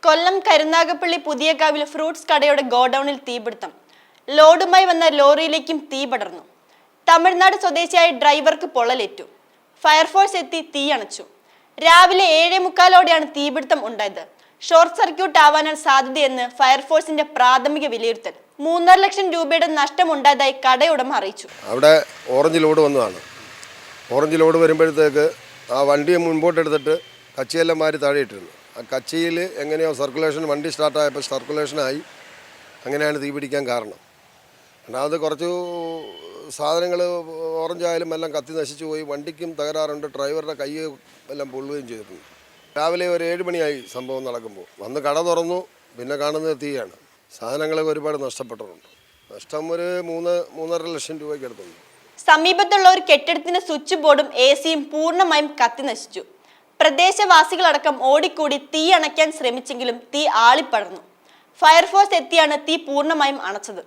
Kollam Karunagappally പുതിയകാവിൽ fruits കടയുടെ ഗോഡൌണിൽ തീപിടുത്തം. ലോഡുമായി വന്ന ലോറിയിലേക്കും തീ പടർന്നു. തമിഴ്നാട് സ്വദേശിയായ ഡ്രൈവർക്ക് പൊള്ളലേറ്റു. ഫയർഫോഴ്സ് എത്തി തീയണച്ചു. രാവിലെ 7:45ഓടെയാണ് തീപിടുത്തം ഉണ്ടായത്. ഷോർട്ട് സർക്യൂട്ട് ആവാനാണ് സാധ്യതയെന്ന് ഫയർഫോഴ്സിന്റെ പ്രാഥമിക വിലയിരുത്തൽ. 3.5 ലക്ഷം രൂപയുടെ നഷ്ടമുണ്ടായതായി കടയുടമ അറിയിച്ചു. അവിടെ ഓറഞ്ച് ലോഡ് വന്നതാണ്. ഓറഞ്ച് ലോഡ് വരുമ്പോഴത്തേക്ക് ആ വണ്ടി മുൻപോട്ട് എടുത്തിട്ട് കച്ചിയെല്ലാം മാറി താഴെ ഇട്ടിരുന്നു. ആ കച്ചിയിൽ എങ്ങനെയോ സർക്കുലേഷൻ, വണ്ടി സ്റ്റാർട്ടായപ്പോൾ സർക്കുലേഷനായി, അങ്ങനെയാണ് തീ പിടിക്കാൻ കാരണം. രണ്ടാമത് കുറച്ച് സാധനങ്ങൾ ഓറഞ്ചായാലും എല്ലാം കത്തി നശിച്ചു പോയി. വണ്ടിക്കും തകരാറുണ്ട്, ഡ്രൈവറുടെ കൈ എല്ലാം പൊള്ളുകയും ചെയ്തിട്ടുണ്ട്. രാവിലെ ഒരു 7 മണിയായി സംഭവം നടക്കുമ്പോൾ. വന്ന് കട തുറന്നു, പിന്നെ കാണുന്നത് തീയാണ്. സാധനങ്ങളൊക്കെ ഒരുപാട് നഷ്ടപ്പെട്ടിട്ടുണ്ട്. നഷ്ടം ഒരു 3.5 ലക്ഷം രൂപയ്ക്ക് അടുത്തുണ്ട്. സമീപത്തുള്ള ഒരു കെട്ടിടത്തിന്റെ സ്വിച്ച് ബോർഡും AC-യും പൂർണ്ണമായും കത്തി നശിച്ചു. പ്രദേശവാസികളടക്കം ഓടിക്കൂടി തീ അണയ്ക്കാൻ ശ്രമിച്ചെങ്കിലും തീ ആളിപ്പടർന്നു. ഫയർഫോഴ്സ് എത്തിയാണ് തീ പൂർണ്ണമായും അണച്ചത്.